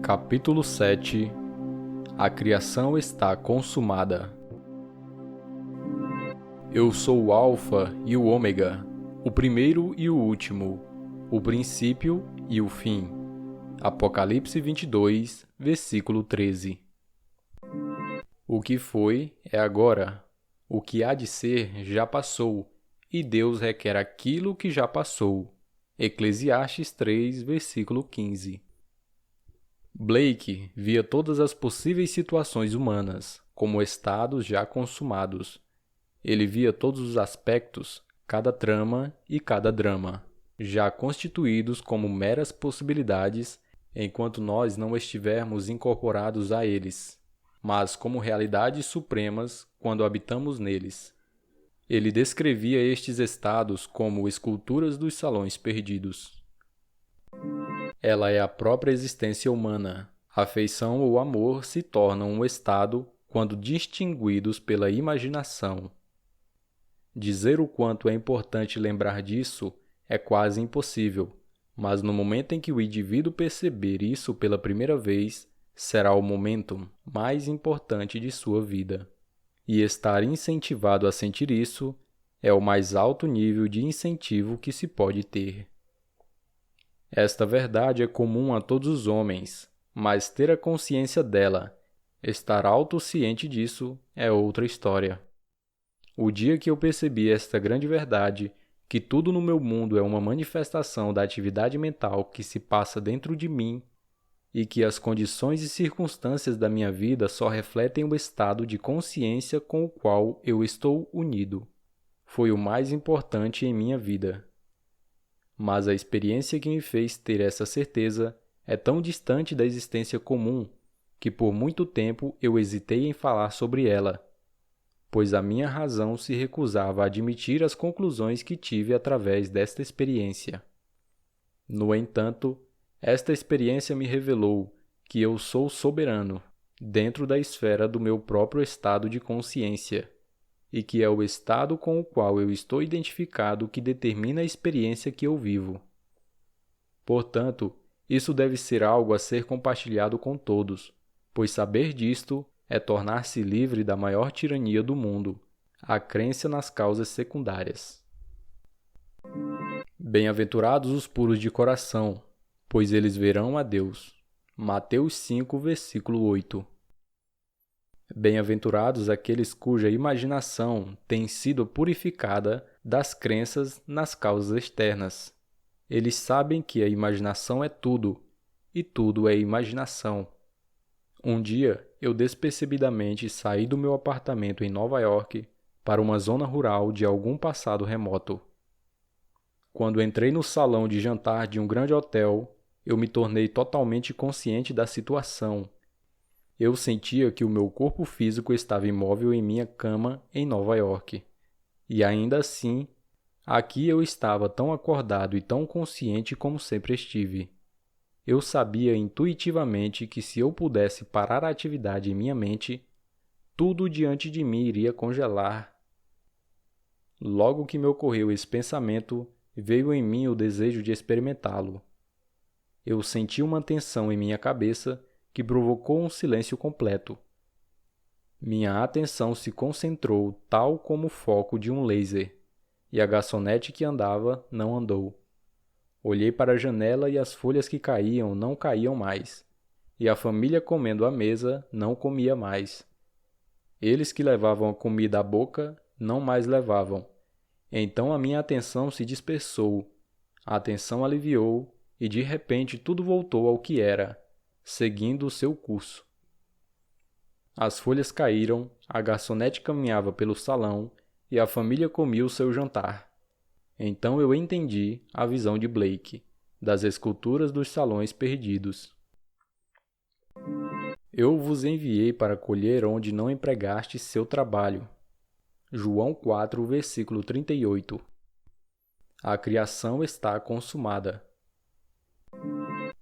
Capítulo 7. A criação está consumada. Eu sou o Alfa e o Ômega, o primeiro e o último, o princípio e o fim. Apocalipse 22, versículo 13. O que foi é agora. O que há de ser já passou, e Deus requer aquilo que já passou. Eclesiastes 3, versículo 15. Blake via todas as possíveis situações humanas como estados já consumados. Ele via todos os aspectos, cada trama e cada drama, já constituídos como meras possibilidades enquanto nós não estivermos incorporados a eles, mas como realidades supremas quando habitamos neles. Ele descrevia estes estados como esculturas dos salões perdidos. Ela é a própria existência humana. Afeição ou amor se tornam um estado quando distinguidos pela imaginação. Dizer o quanto é importante lembrar disso é quase impossível, mas no momento em que o indivíduo perceber isso pela primeira vez, será o momento mais importante de sua vida. E estar incentivado a sentir isso é o mais alto nível de incentivo que se pode ter. Esta verdade é comum a todos os homens, mas ter a consciência dela, estar autociente disso, é outra história. O dia que eu percebi esta grande verdade, que tudo no meu mundo é uma manifestação da atividade mental que se passa dentro de mim e que as condições e circunstâncias da minha vida só refletem o estado de consciência com o qual eu estou unido, foi o mais importante em minha vida. Mas a experiência que me fez ter essa certeza é tão distante da existência comum que por muito tempo eu hesitei em falar sobre ela, pois a minha razão se recusava a admitir as conclusões que tive através desta experiência. No entanto, esta experiência me revelou que eu sou soberano dentro da esfera do meu próprio estado de consciência, e que é o estado com o qual eu estou identificado que determina a experiência que eu vivo. Portanto, isso deve ser algo a ser compartilhado com todos, pois saber disto é tornar-se livre da maior tirania do mundo, a crença nas causas secundárias. Bem-aventurados os puros de coração, pois eles verão a Deus. Mateus 5, versículo 8. Bem-aventurados aqueles cuja imaginação tem sido purificada das crenças nas causas externas. Eles sabem que a imaginação é tudo, e tudo é imaginação. Um dia, eu despercebidamente saí do meu apartamento em Nova York para uma zona rural de algum passado remoto. Quando entrei no salão de jantar de um grande hotel, eu me tornei totalmente consciente da situação. Eu sentia que o meu corpo físico estava imóvel em minha cama em Nova York. E ainda assim, aqui eu estava tão acordado e tão consciente como sempre estive. Eu sabia intuitivamente que se eu pudesse parar a atividade em minha mente, tudo diante de mim iria congelar. Logo que me ocorreu esse pensamento, veio em mim o desejo de experimentá-lo. Eu senti uma tensão em minha cabeça que provocou um silêncio completo. Minha atenção se concentrou tal como o foco de um laser, e a garçonete que andava não andou. Olhei para a janela e as folhas que caíam não caíam mais, e a família comendo à mesa não comia mais. Eles que levavam a comida à boca não mais levavam. Então a minha atenção se dispersou, a atenção aliviou, e de repente tudo voltou ao que era, seguindo o seu curso. As folhas caíram, a garçonete caminhava pelo salão e a família comia o seu jantar. Então eu entendi a visão de Blake, das esculturas dos salões perdidos. Eu vos enviei para colher onde não empregaste seu trabalho. João 4, versículo 38. A criação está consumada.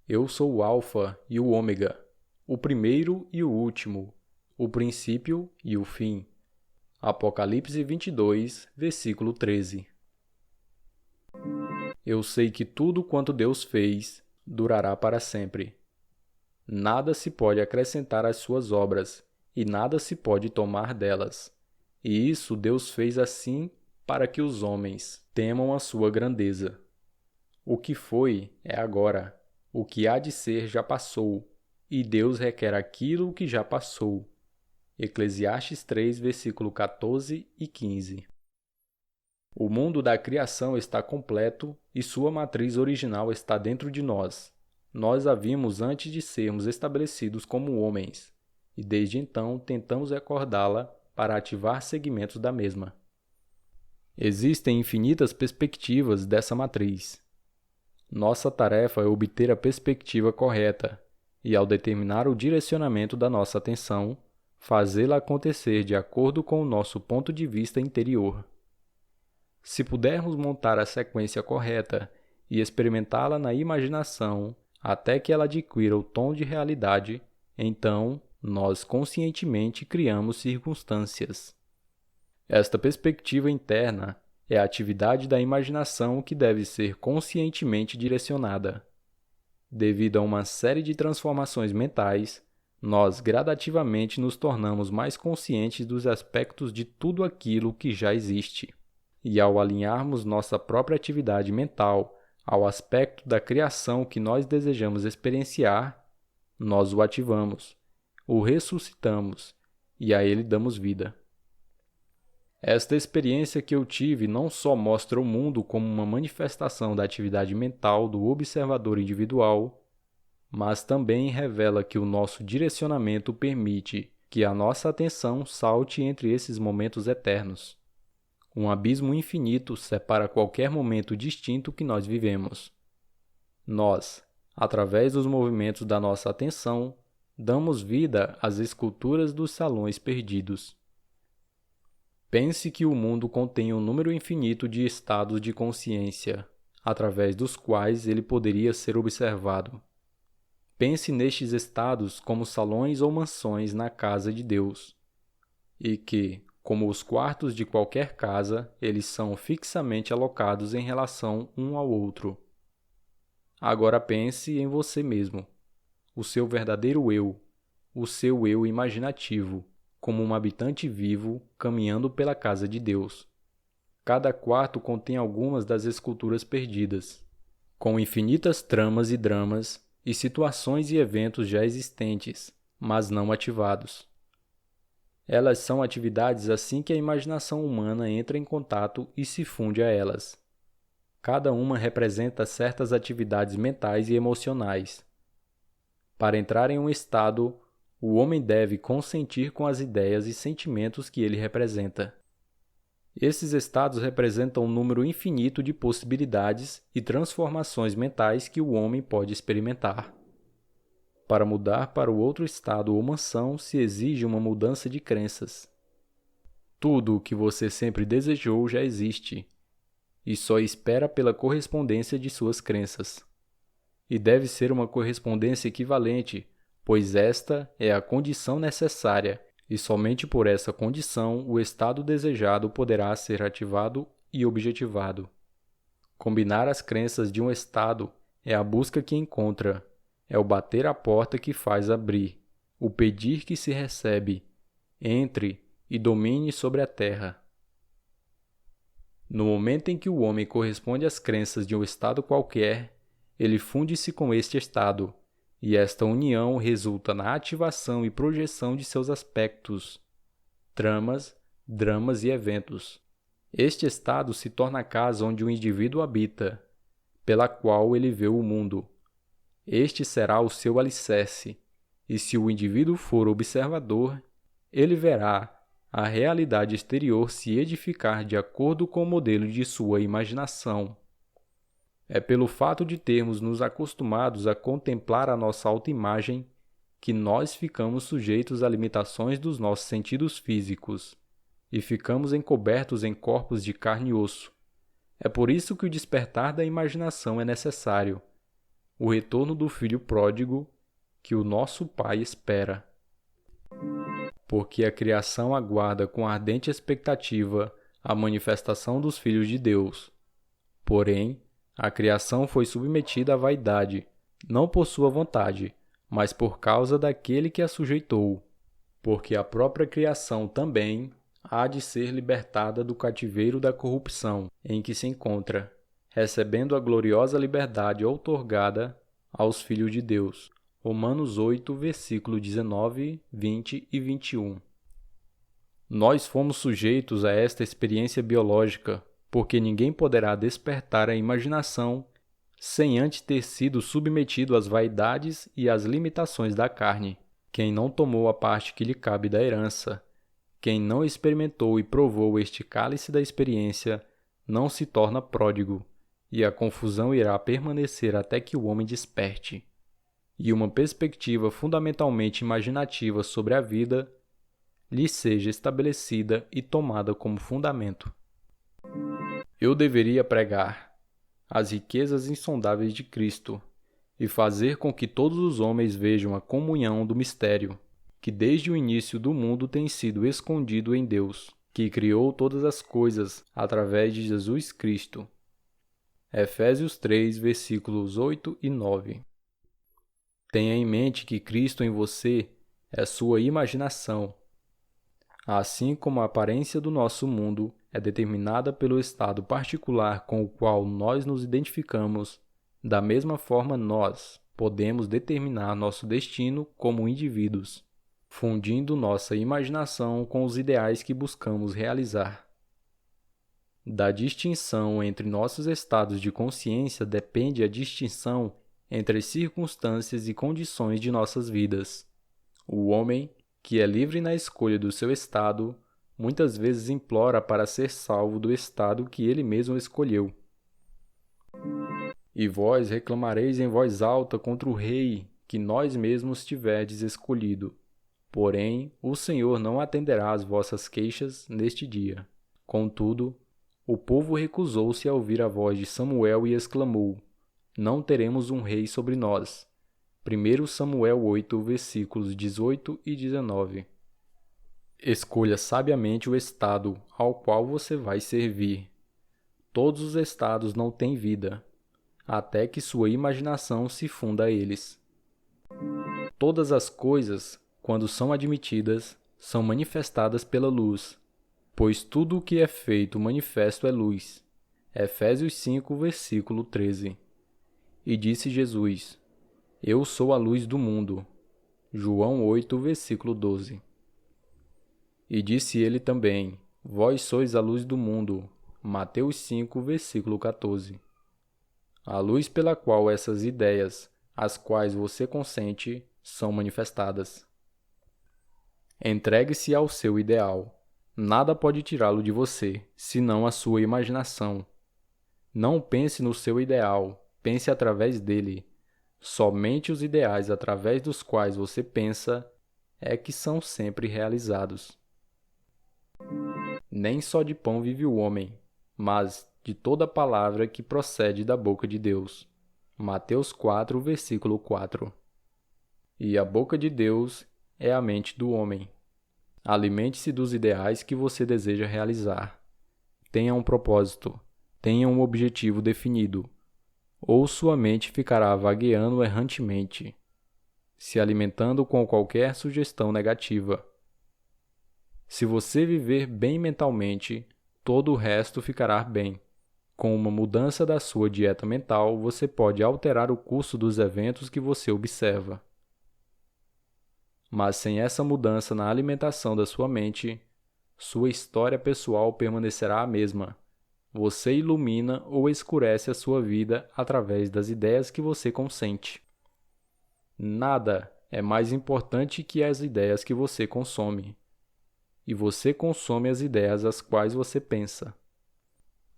Eu sou o Alfa e o Ômega, o primeiro e o último, o princípio e o fim. Apocalipse 22, versículo 13. Eu sei que tudo quanto Deus fez durará para sempre. Nada se pode acrescentar às suas obras, e nada se pode tomar delas. E isso Deus fez assim para que os homens temam a sua grandeza. O que foi é agora, o que há de ser já passou, e Deus requer aquilo que já passou. Eclesiastes 3, versículo 14 e 15. O mundo da criação está completo e sua matriz original está dentro de nós. Nós a vimos antes de sermos estabelecidos como homens, e desde então tentamos recordá-la para ativar segmentos da mesma. Existem infinitas perspectivas dessa matriz. Nossa tarefa é obter a perspectiva correta e, ao determinar o direcionamento da nossa atenção, fazê-la acontecer de acordo com o nosso ponto de vista interior. Se pudermos montar a sequência correta e experimentá-la na imaginação até que ela adquira o tom de realidade, então nós conscientemente criamos circunstâncias. Esta perspectiva interna é a atividade da imaginação que deve ser conscientemente direcionada. Devido a uma série de transformações mentais, nós gradativamente nos tornamos mais conscientes dos aspectos de tudo aquilo que já existe. E ao alinharmos nossa própria atividade mental ao aspecto da criação que nós desejamos experienciar, nós o ativamos, o ressuscitamos e a ele damos vida. Esta experiência que eu tive não só mostra o mundo como uma manifestação da atividade mental do observador individual, mas também revela que o nosso direcionamento permite que a nossa atenção salte entre esses momentos eternos. Um abismo infinito separa qualquer momento distinto que nós vivemos. Nós, através dos movimentos da nossa atenção, damos vida às esculturas dos salões perdidos. Pense que o mundo contém um número infinito de estados de consciência, através dos quais ele poderia ser observado. Pense nestes estados como salões ou mansões na casa de Deus, e que, como os quartos de qualquer casa, eles são fixamente alocados em relação um ao outro. Agora pense em você mesmo, o seu verdadeiro eu, o seu eu imaginativo, como um habitante vivo caminhando pela casa de Deus. Cada quarto contém algumas das esculturas perdidas, com infinitas tramas e dramas e situações e eventos já existentes, mas não ativados. Elas são atividades assim que a imaginação humana entra em contato e se funde a elas. Cada uma representa certas atividades mentais e emocionais. Para entrar em um estado, o homem deve consentir com as ideias e sentimentos que ele representa. Esses estados representam um número infinito de possibilidades e transformações mentais que o homem pode experimentar. Para mudar para o outro estado ou mansão se exige uma mudança de crenças. Tudo o que você sempre desejou já existe, e só espera pela correspondência de suas crenças. E deve ser uma correspondência equivalente, pois esta é a condição necessária, e somente por essa condição o estado desejado poderá ser ativado e objetivado. Combinar as crenças de um estado é a busca que encontra, é o bater à porta que faz abrir, o pedir que se recebe, entre e domine sobre a terra. No momento em que o homem corresponde às crenças de um estado qualquer, ele funde-se com este estado, e esta união resulta na ativação e projeção de seus aspectos, tramas, dramas e eventos. Este estado se torna a casa onde o indivíduo habita, pela qual ele vê o mundo. Este será o seu alicerce, e se o indivíduo for observador, ele verá a realidade exterior se edificar de acordo com o modelo de sua imaginação. É pelo fato de termos nos acostumados a contemplar a nossa autoimagem que nós ficamos sujeitos a limitações dos nossos sentidos físicos e ficamos encobertos em corpos de carne e osso. É por isso que o despertar da imaginação é necessário, o retorno do filho pródigo que o nosso Pai espera. Porque a criação aguarda com ardente expectativa a manifestação dos filhos de Deus. Porém, a criação foi submetida à vaidade, não por sua vontade, mas por causa daquele que a sujeitou, porque a própria criação também há de ser libertada do cativeiro da corrupção em que se encontra, recebendo a gloriosa liberdade outorgada aos filhos de Deus. Romanos 8, versículo 19, 20 e 21. Nós fomos sujeitos a esta experiência biológica, porque ninguém poderá despertar a imaginação sem antes ter sido submetido às vaidades e às limitações da carne. Quem não tomou a parte que lhe cabe da herança, quem não experimentou e provou este cálice da experiência, não se torna pródigo, e a confusão irá permanecer até que o homem desperte. E uma perspectiva fundamentalmente imaginativa sobre a vida lhe seja estabelecida e tomada como fundamento. Eu deveria pregar as riquezas insondáveis de Cristo e fazer com que todos os homens vejam a comunhão do mistério, que desde o início do mundo tem sido escondido em Deus, que criou todas as coisas através de Jesus Cristo. Efésios 3, versículos 8 e 9. Tenha em mente que Cristo em você é sua imaginação, assim como a aparência do nosso mundo é determinada pelo estado particular com o qual nós nos identificamos, da mesma forma nós podemos determinar nosso destino como indivíduos, fundindo nossa imaginação com os ideais que buscamos realizar. Da distinção entre nossos estados de consciência depende a distinção entre as circunstâncias e condições de nossas vidas. O homem, que é livre na escolha do seu estado, muitas vezes implora para ser salvo do estado que ele mesmo escolheu. E vós reclamareis em voz alta contra o rei que nós mesmos tiverdes escolhido. Porém, o Senhor não atenderá às vossas queixas neste dia. Contudo, o povo recusou-se a ouvir a voz de Samuel e exclamou: Não teremos um rei sobre nós. 1 Samuel 8, versículos 18 e 19. Escolha sabiamente o estado ao qual você vai servir. Todos os estados não têm vida, até que sua imaginação se funda a eles. Todas as coisas, quando são admitidas, são manifestadas pela luz, pois tudo o que é feito manifesto é luz. Efésios 5, versículo 13. E disse Jesus: Eu sou a luz do mundo. João 8, versículo 12. E disse ele também: Vós sois a luz do mundo. Mateus 5, versículo 14. A luz pela qual essas ideias, às quais você consente, são manifestadas. Entregue-se ao seu ideal. Nada pode tirá-lo de você, senão a sua imaginação. Não pense no seu ideal, pense através dele. Somente os ideais através dos quais você pensa é que são sempre realizados. Nem só de pão vive o homem, mas de toda palavra que procede da boca de Deus. Mateus 4, versículo 4. E a boca de Deus é a mente do homem. Alimente-se dos ideais que você deseja realizar. Tenha um propósito, tenha um objetivo definido, ou sua mente ficará vagueando errantemente, se alimentando com qualquer sugestão negativa. Se você viver bem mentalmente, todo o resto ficará bem. Com uma mudança da sua dieta mental, você pode alterar o curso dos eventos que você observa. Mas sem essa mudança na alimentação da sua mente, sua história pessoal permanecerá a mesma. Você ilumina ou escurece a sua vida através das ideias que você consente. Nada é mais importante que as ideias que você consome. E você consome as ideias às quais você pensa.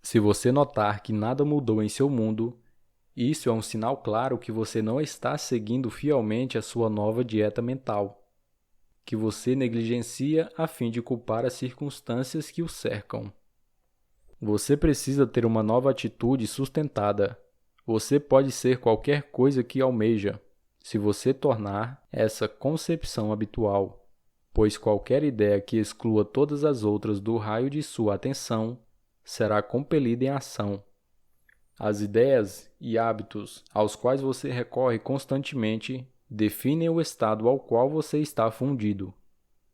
Se você notar que nada mudou em seu mundo, isso é um sinal claro que você não está seguindo fielmente a sua nova dieta mental, que você negligencia a fim de culpar as circunstâncias que o cercam. Você precisa ter uma nova atitude sustentada. Você pode ser qualquer coisa que almeja, se você tornar essa concepção habitual, pois qualquer ideia que exclua todas as outras do raio de sua atenção será compelida em ação. As ideias e hábitos aos quais você recorre constantemente definem o estado ao qual você está fundido.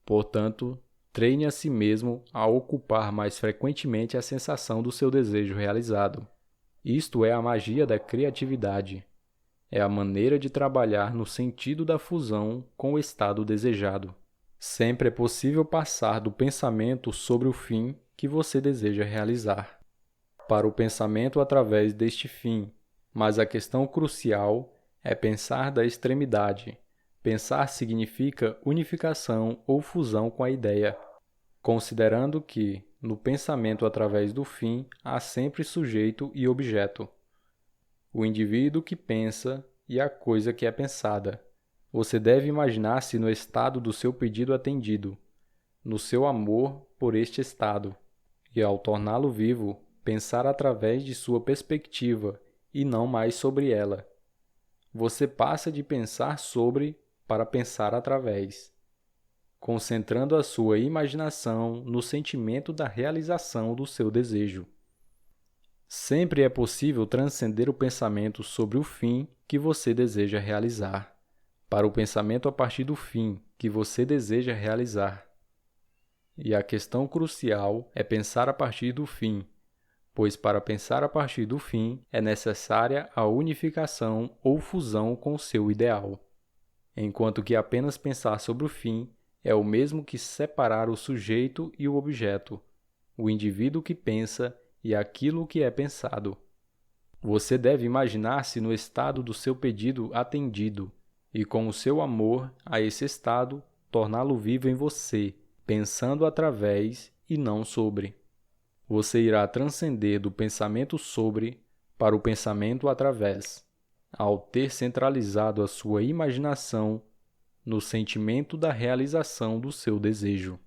Portanto, treine a si mesmo a ocupar mais frequentemente a sensação do seu desejo realizado. Isto é a magia da criatividade. É a maneira de trabalhar no sentido da fusão com o estado desejado. Sempre é possível passar do pensamento sobre o fim que você deseja realizar para o pensamento através deste fim, mas a questão crucial é pensar da extremidade. Pensar significa unificação ou fusão com a ideia, considerando que, no pensamento através do fim, há sempre sujeito e objeto. O indivíduo que pensa e a coisa que é pensada. Você deve imaginar-se no estado do seu pedido atendido, no seu amor por este estado, e ao torná-lo vivo, pensar através de sua perspectiva e não mais sobre ela. Você passa de pensar sobre para pensar através, concentrando a sua imaginação no sentimento da realização do seu desejo. Sempre é possível transcender o pensamento sobre o fim que você deseja realizar, para o pensamento a partir do fim que você deseja realizar. E a questão crucial é pensar a partir do fim, pois para pensar a partir do fim é necessária a unificação ou fusão com o seu ideal, enquanto que apenas pensar sobre o fim é o mesmo que separar o sujeito e o objeto, o indivíduo que pensa e aquilo que é pensado. Você deve imaginar-se no estado do seu pedido atendido e, com o seu amor a esse estado, torná-lo vivo em você, pensando através e não sobre. Você irá transcender do pensamento sobre para o pensamento através, ao ter centralizado a sua imaginação no sentimento da realização do seu desejo.